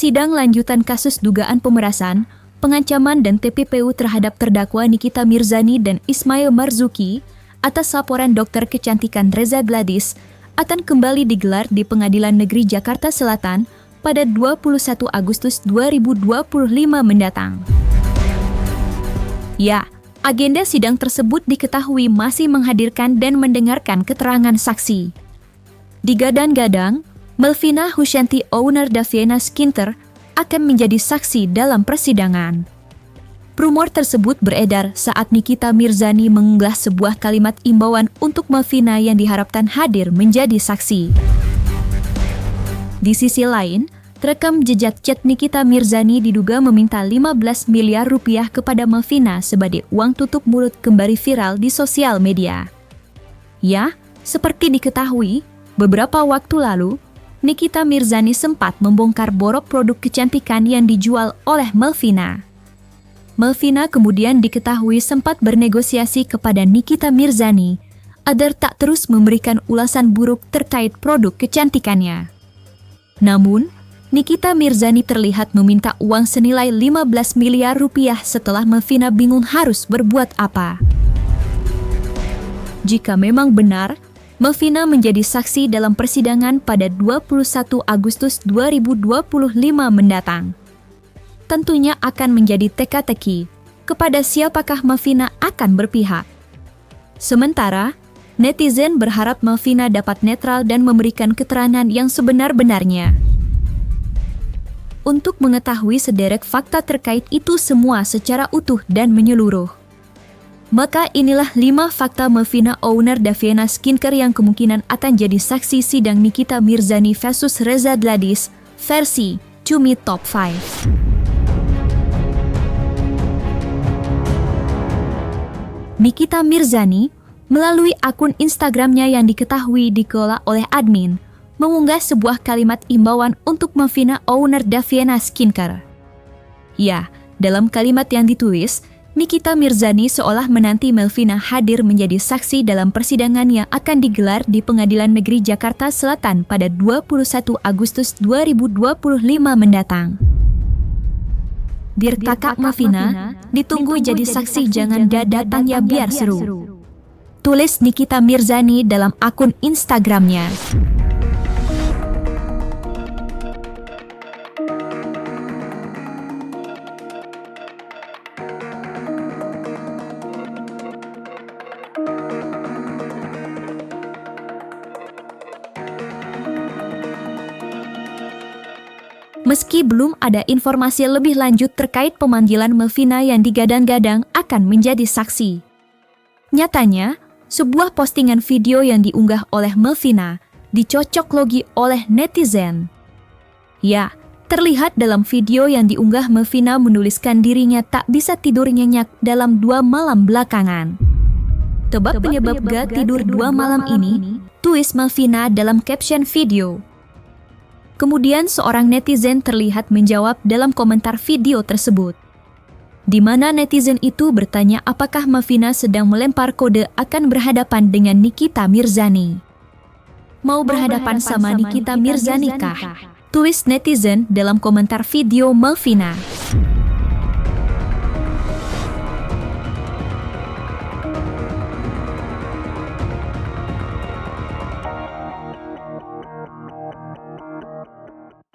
sidang lanjutan kasus dugaan pemerasan, pengancaman dan TPPU terhadap terdakwa Nikita Mirzani dan Ismail Marzuki atas laporan dokter kecantikan Reza Gladys akan kembali digelar di Pengadilan Negeri Jakarta Selatan pada 21 Agustus 2025 mendatang. Ya, agenda sidang tersebut diketahui masih menghadirkan dan mendengarkan keterangan saksi. Digadang-gadang, Melvina Husyanti, owner Daviena Skincare, akan menjadi saksi dalam persidangan. Rumor tersebut beredar saat Nikita Mirzani mengunggah sebuah kalimat imbauan untuk Melvina yang diharapkan hadir menjadi saksi. Di sisi lain, terekam jejak chat Nikita Mirzani diduga meminta 15 miliar rupiah kepada Melvina sebagai uang tutup mulut kembali viral di sosial media. Ya, seperti diketahui, beberapa waktu lalu, Nikita Mirzani sempat membongkar borok produk kecantikan yang dijual oleh Melvina. Melvina kemudian diketahui sempat bernegosiasi kepada Nikita Mirzani agar tak terus memberikan ulasan buruk terkait produk kecantikannya. Namun, Nikita Mirzani terlihat meminta uang senilai 15 miliar rupiah setelah Melvina bingung harus berbuat apa. Jika memang benar, Melvina menjadi saksi dalam persidangan pada 21 Agustus 2025 mendatang. Tentunya akan menjadi teka-teki kepada siapakah Melvina akan berpihak. Sementara, netizen berharap Melvina dapat netral dan memberikan keterangan yang sebenar-benarnya. Untuk mengetahui sederek fakta terkait itu semua secara utuh dan menyeluruh, maka inilah 5 fakta Melvina, owner Daviena Skincare, yang kemungkinan akan jadi saksi sidang Nikita Mirzani versus Reza Gladys versi Cumi Top 5. Nikita Mirzani, melalui akun Instagramnya yang diketahui dikelola oleh admin, mengunggah sebuah kalimat imbauan untuk Melvina, owner Daviena Skincare. Ya, dalam kalimat yang ditulis, Nikita Mirzani seolah menanti Melvina hadir menjadi saksi dalam persidangan yang akan digelar di Pengadilan Negeri Jakarta Selatan pada 21 Agustus 2025 mendatang. Dear kakak Melvina, ditunggu jadi saksi, jangan datang ya biar seru. Tulis Nikita Mirzani dalam akun Instagramnya. Meski belum ada informasi lebih lanjut terkait pemanggilan Melvina yang digadang-gadang akan menjadi saksi. Nyatanya, sebuah postingan video yang diunggah oleh Melvina dicocok logi oleh netizen. Ya, terlihat dalam video yang diunggah Melvina menuliskan dirinya tak bisa tidur nyenyak dalam 2 malam belakangan. Tebak penyebab gak tidur 2 malam ini? Tulis Melvina dalam caption video. Kemudian seorang netizen terlihat menjawab dalam komentar video tersebut, di mana netizen itu bertanya apakah Melvina sedang melempar kode akan berhadapan dengan Nikita Mirzani. Mau berhadapan sama Nikita Mirzani kah? Tulis netizen dalam komentar video Melvina.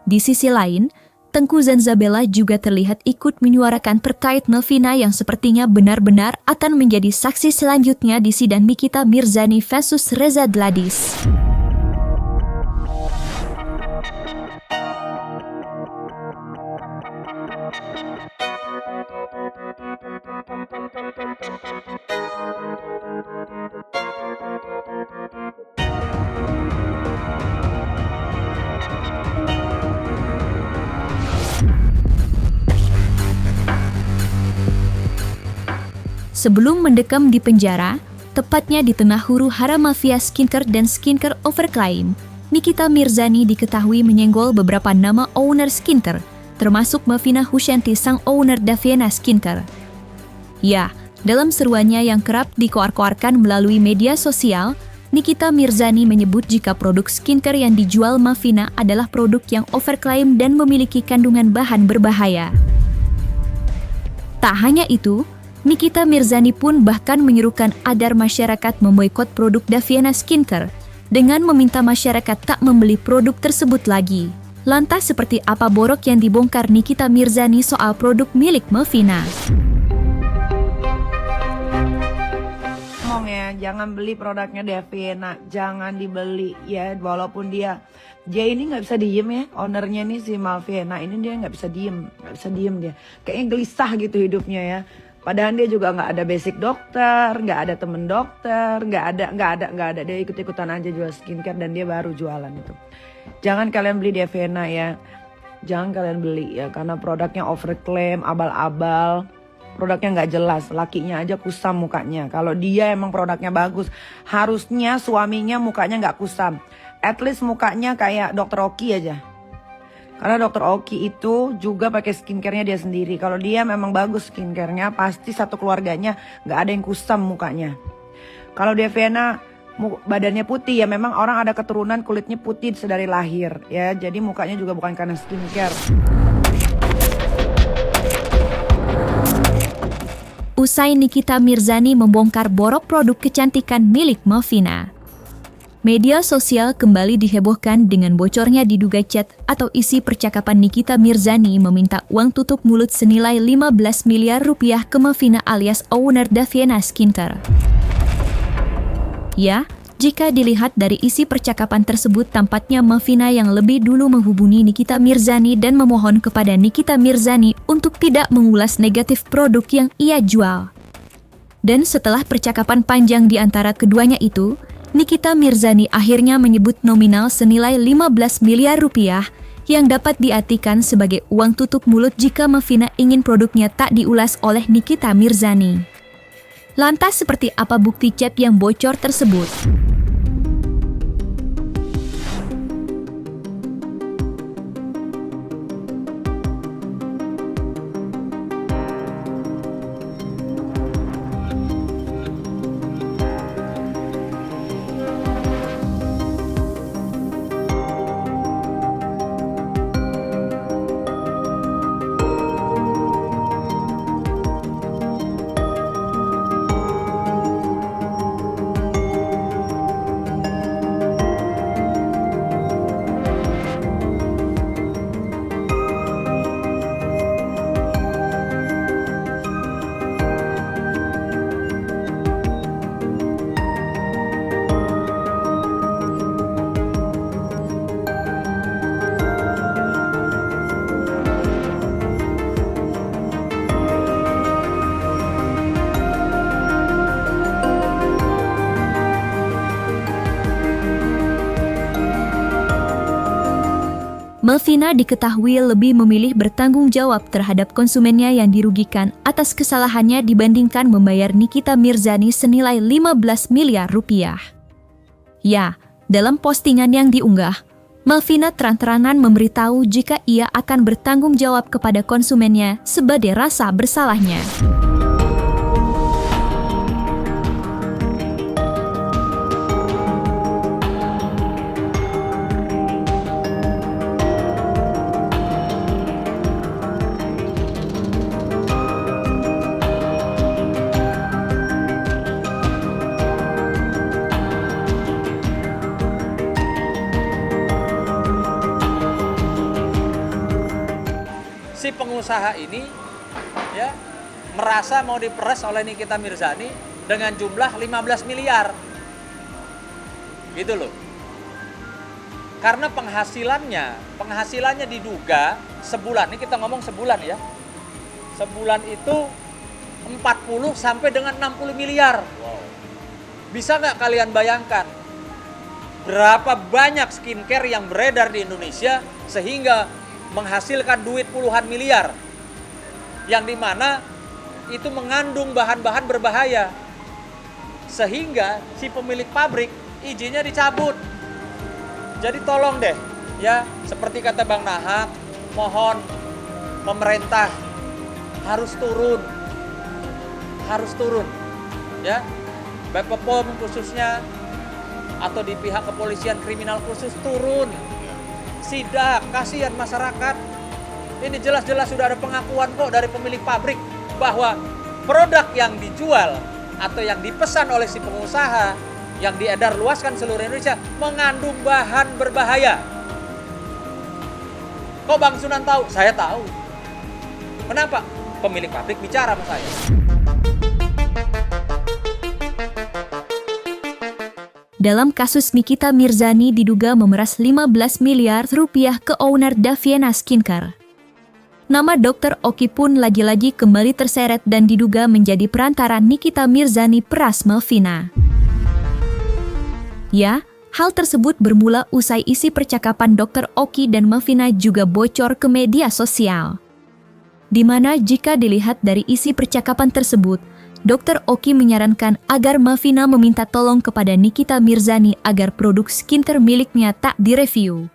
Di sisi lain, Tengku Zanzabella juga terlihat ikut menyuarakan terkait Melvina yang sepertinya benar-benar akan menjadi saksi selanjutnya di sidang Nikita Mirzani versus Reza Gladys. Sebelum mendekam di penjara, tepatnya di tengah huru-hara mafia skincare dan skincare overclaim, Nikita Mirzani diketahui menyenggol beberapa nama owner skincare, termasuk Melvina Husyanti, sang owner Daviena Skincare. Ya, dalam seruannya yang kerap dikoar-koarkan melalui media sosial, Nikita Mirzani menyebut jika produk skincare yang dijual Mavina adalah produk yang overklaim dan memiliki kandungan bahan berbahaya. Tak hanya itu, Nikita Mirzani pun bahkan menyerukan agar masyarakat memboikot produk Daviena Skincare dengan meminta masyarakat tak membeli produk tersebut lagi. Lantas seperti apa borok yang dibongkar Nikita Mirzani soal produk milik Mavina? Ya, jangan beli produknya Daviena, jangan dibeli ya, walaupun dia ini nggak bisa diem ya, ownernya nih si Mavina ini dia nggak bisa diem dia, kayaknya gelisah gitu hidupnya ya. Padahal dia juga nggak ada basic dokter, nggak ada temen dokter, nggak ada, dia ikut-ikutan aja jual skincare dan dia baru jualan itu. Jangan kalian beli Daviena ya, jangan kalian beli ya, karena produknya overklaim, abal-abal. Produknya nggak jelas, lakinya aja kusam mukanya. Kalau dia emang produknya bagus, harusnya suaminya mukanya nggak kusam. At least mukanya kayak Dr. Oki aja. Karena Dr. Oki itu juga pakai skincare-nya dia sendiri. Kalau dia memang bagus skincare-nya, pasti satu keluarganya nggak ada yang kusam mukanya. Kalau Daviena badannya putih ya, memang orang ada keturunan kulitnya putih sedari lahir ya. Jadi mukanya juga bukan karena skincare. Usai Nikita Mirzani membongkar borok produk kecantikan milik Mavina, media sosial kembali dihebohkan dengan bocornya diduga chat atau isi percakapan Nikita Mirzani meminta uang tutup mulut senilai 15 miliar rupiah ke Mavina alias owner Daviena Skincare. Ya, jika dilihat dari isi percakapan tersebut, tampaknya Mavina yang lebih dulu menghubungi Nikita Mirzani dan memohon kepada Nikita Mirzani untuk tidak mengulas negatif produk yang ia jual. Dan setelah percakapan panjang di antara keduanya itu, Nikita Mirzani akhirnya menyebut nominal senilai 15 miliar rupiah yang dapat diartikan sebagai uang tutup mulut jika Mavina ingin produknya tak diulas oleh Nikita Mirzani. Lantas seperti apa bukti chat yang bocor tersebut? Mavina diketahui lebih memilih bertanggung jawab terhadap konsumennya yang dirugikan atas kesalahannya dibandingkan membayar Nikita Mirzani senilai 15 miliar rupiah. Ya, dalam postingan yang diunggah, Mavina terang-terangan memberitahu jika ia akan bertanggung jawab kepada konsumennya sebagai rasa bersalahnya. Si pengusaha ini ya merasa mau diperes oleh Nikita Mirzani dengan jumlah 15 miliar. Gitu loh. Karena penghasilannya diduga sebulan, ini kita ngomong sebulan ya. Sebulan itu 40 sampai dengan 60 miliar. Wow. Bisa nggak kalian bayangkan berapa banyak skincare yang beredar di Indonesia sehingga menghasilkan duit puluhan miliar, yang dimana itu mengandung bahan-bahan berbahaya, sehingga si pemilik pabrik izinnya dicabut. Jadi tolong deh ya, seperti kata Bang Nahak, mohon pemerintah harus turun ya, BPOM khususnya atau di pihak kepolisian kriminal khusus turun. Sidak, kasihan masyarakat. Ini jelas-jelas sudah ada pengakuan kok dari pemilik pabrik bahwa produk yang dijual atau yang dipesan oleh si pengusaha yang diedar luaskan seluruh Indonesia mengandung bahan berbahaya. Kok Bang Sunan tahu? Saya tahu. Kenapa? Pemilik pabrik bicara sama saya. Dalam kasus Nikita Mirzani diduga memeras 15 miliar rupiah ke owner Daviena Skincare. Nama Dr. Oki pun lagi-lagi kembali terseret dan diduga menjadi perantara Nikita Mirzani peras Melvina. Ya, hal tersebut bermula usai isi percakapan Dr. Oki dan Melvina juga bocor ke media sosial. Di mana jika dilihat dari isi percakapan tersebut, Dr. Oki menyarankan agar Melvina meminta tolong kepada Nikita Mirzani agar produk skincare miliknya tak direview.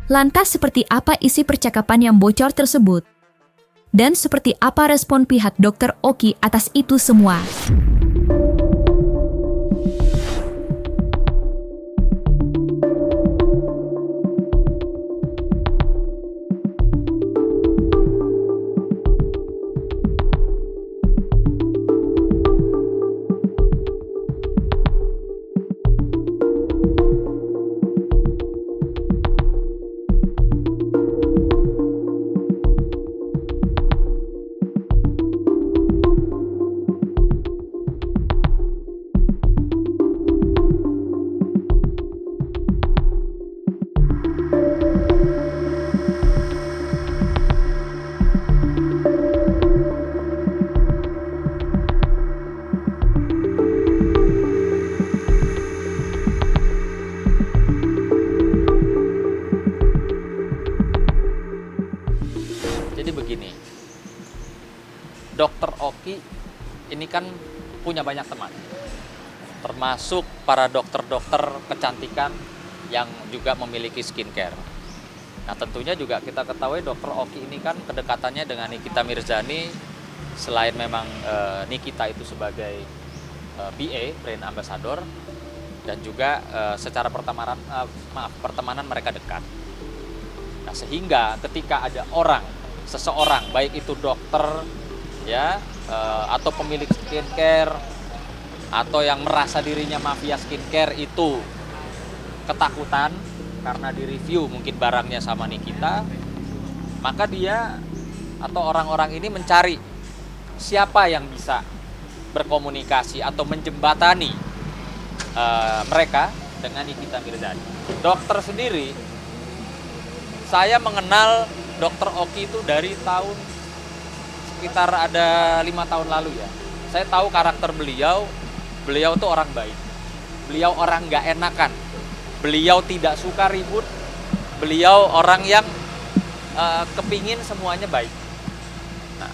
Lantas seperti apa isi percakapan yang bocor tersebut? Dan seperti apa respon pihak Dr. Oki atas itu semua? Dr. Oki ini kan punya banyak teman, termasuk para dokter-dokter kecantikan yang juga memiliki skincare. Nah tentunya juga kita ketahui Dr. Oki ini kan kedekatannya dengan Nikita Mirzani, selain memang Nikita itu sebagai BA, Brand Ambassador, dan juga secara pertemanan mereka dekat. Nah sehingga ketika ada seseorang, baik itu dokter ya atau pemilik skincare atau yang merasa dirinya mafia skincare itu ketakutan karena direview mungkin barangnya sama Nikita, maka dia atau orang-orang ini mencari siapa yang bisa berkomunikasi atau menjembatani mereka dengan Nikita Mirzani. Dokter sendiri, saya mengenal Dr. Oki itu dari tahun sekitar ada 5 tahun lalu ya. Saya tahu karakter beliau tuh orang baik. Beliau orang nggak enakan. Beliau tidak suka ribut. Beliau orang yang kepingin semuanya baik. Nah,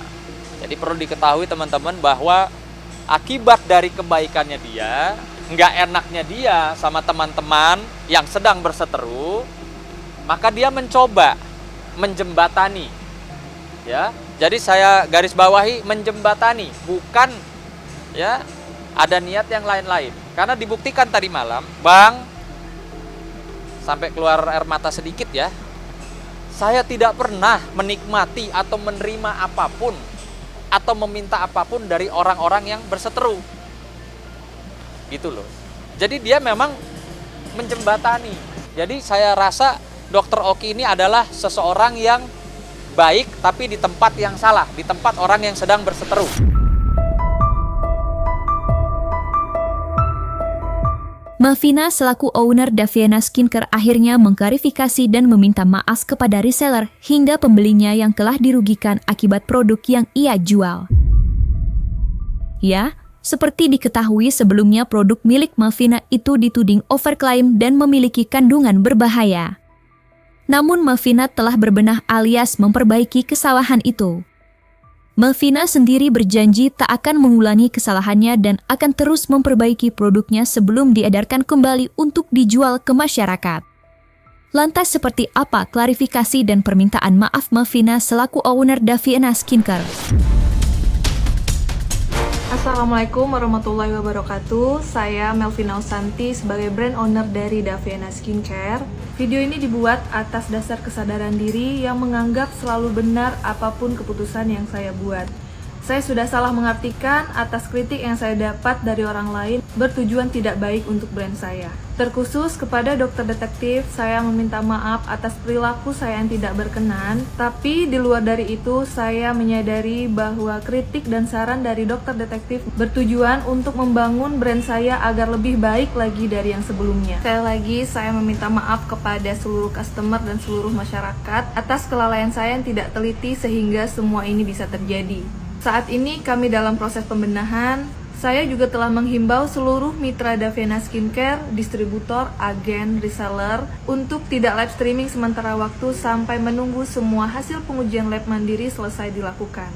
jadi perlu diketahui teman-teman bahwa akibat dari kebaikannya dia, nggak enaknya dia sama teman-teman yang sedang berseteru, maka dia mencoba menjembatani, ya. Jadi saya garis bawahi menjembatani, bukan ya ada niat yang lain-lain. Karena dibuktikan tadi malam, Bang, sampai keluar air mata sedikit ya. Saya tidak pernah menikmati atau menerima apapun atau meminta apapun dari orang-orang yang berseteru. Gitu loh. Jadi dia memang menjembatani. Jadi saya rasa Dr. Oki ini adalah seseorang yang baik tapi di tempat yang salah, di tempat orang yang sedang berseteru. Melvina selaku owner Daviena Skincare akhirnya mengklarifikasi dan meminta maaf kepada reseller hingga pembelinya yang telah dirugikan akibat produk yang ia jual. Ya, seperti diketahui sebelumnya produk milik Melvina itu dituding overclaim dan memiliki kandungan berbahaya. Namun Melvina telah berbenah alias memperbaiki kesalahan itu. Melvina sendiri berjanji tak akan mengulangi kesalahannya dan akan terus memperbaiki produknya sebelum diedarkan kembali untuk dijual ke masyarakat. Lantas seperti apa klarifikasi dan permintaan maaf Melvina selaku owner Daviena Skincare? Assalamualaikum warahmatullahi wabarakatuh. Saya Melvina Usanti sebagai brand owner dari Daviena Skincare. Video ini dibuat atas dasar kesadaran diri yang menganggap selalu benar apapun keputusan yang saya buat. Saya sudah salah mengartikan atas kritik yang saya dapat dari orang lain bertujuan tidak baik untuk brand saya. Terkhusus kepada dokter detektif, saya meminta maaf atas perilaku saya yang tidak berkenan. Tapi di luar dari itu, saya menyadari bahwa kritik dan saran dari dokter detektif bertujuan untuk membangun brand saya agar lebih baik lagi dari yang sebelumnya. Sekali lagi, saya meminta maaf kepada seluruh customer dan seluruh masyarakat atas kelalaian saya yang tidak teliti sehingga semua ini bisa terjadi. Saat ini kami dalam proses pembenahan. Saya juga telah menghimbau seluruh mitra Daviena Skincare, distributor, agen, reseller untuk tidak live streaming sementara waktu sampai menunggu semua hasil pengujian lab mandiri selesai dilakukan.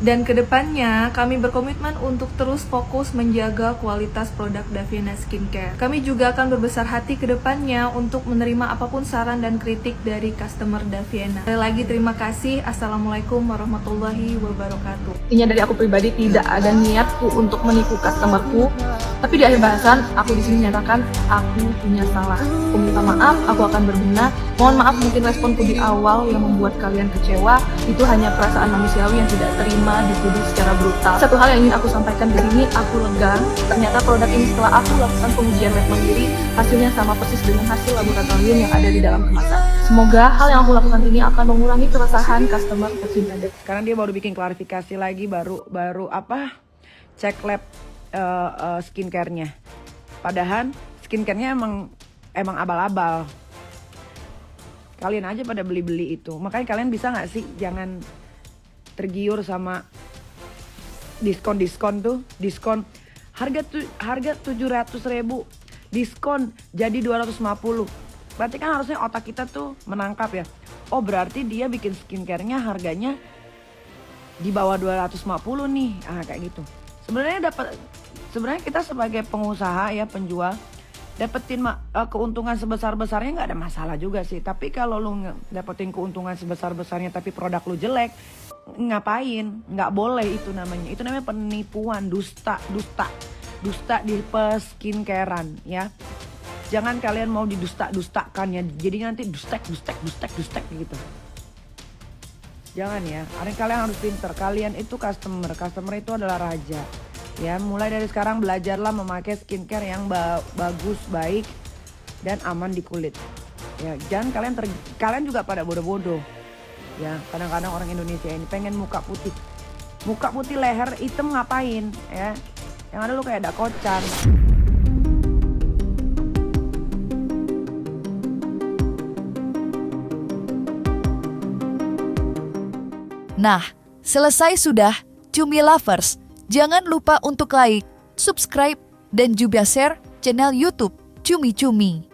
Dan kedepannya kami berkomitmen untuk terus fokus menjaga kualitas produk Daviena Skincare. Kami juga akan berbesar hati kedepannya untuk menerima apapun saran dan kritik dari customer Daviena. Sekali lagi terima kasih. Assalamualaikum warahmatullahi wabarakatuh. Intinya dari aku pribadi tidak ada niatku untuk menipu customerku, tapi di akhir bahasan aku di sini menyatakan aku punya salah. Aku minta maaf, aku akan berbenah. Mohon maaf mungkin responku di awal yang membuat kalian kecewa. Itu hanya perasaan manusiawi yang tidak terima dituduh secara brutal. Satu hal yang ingin aku sampaikan di sini, aku lega. Ternyata produk ini setelah aku lakukan pengujian lab mandiri, hasilnya sama persis dengan hasil laboratorium yang ada di dalam kemasan. Semoga hal yang aku lakukan ini akan mengurangi keresahan customer tercinta. Sekarang dia baru bikin klarifikasi lagi, baru cek lab skincare-nya. Padahal skincare-nya emang abal-abal. Kalian aja pada beli-beli itu. Makanya kalian bisa nggak sih jangan tergiur sama diskon tuh, diskon harga 700.000 diskon jadi 250. Berarti kan harusnya otak kita tuh menangkap ya. Oh berarti dia bikin skincare-nya harganya di bawah 250 nih. Kayak gitu. Sebenarnya kita sebagai pengusaha ya, penjual, dapetin keuntungan sebesar-besarnya nggak ada masalah juga sih. Tapi kalau lu dapetin keuntungan sebesar-besarnya tapi produk lu jelek, ngapain? Nggak boleh itu namanya. Itu namanya penipuan, dusta di peskincarean ya. Jangan kalian mau didusta-dustakan ya. Jadi nanti dustek gitu. Jangan ya. Kalian harus pinter. Kalian itu customer itu adalah raja. Ya, mulai dari sekarang belajarlah memakai skincare yang bagus, baik, dan aman di kulit. Ya, jangan kalian juga pada bodoh-bodoh. Ya, kadang-kadang orang Indonesia ini pengen muka putih. Muka putih leher hitam ngapain, ya? Yang ada lu kayak ada kocan. Nah, selesai sudah Cumi Lovers. Jangan lupa untuk like, subscribe, dan juga share channel YouTube Cumi Cumi.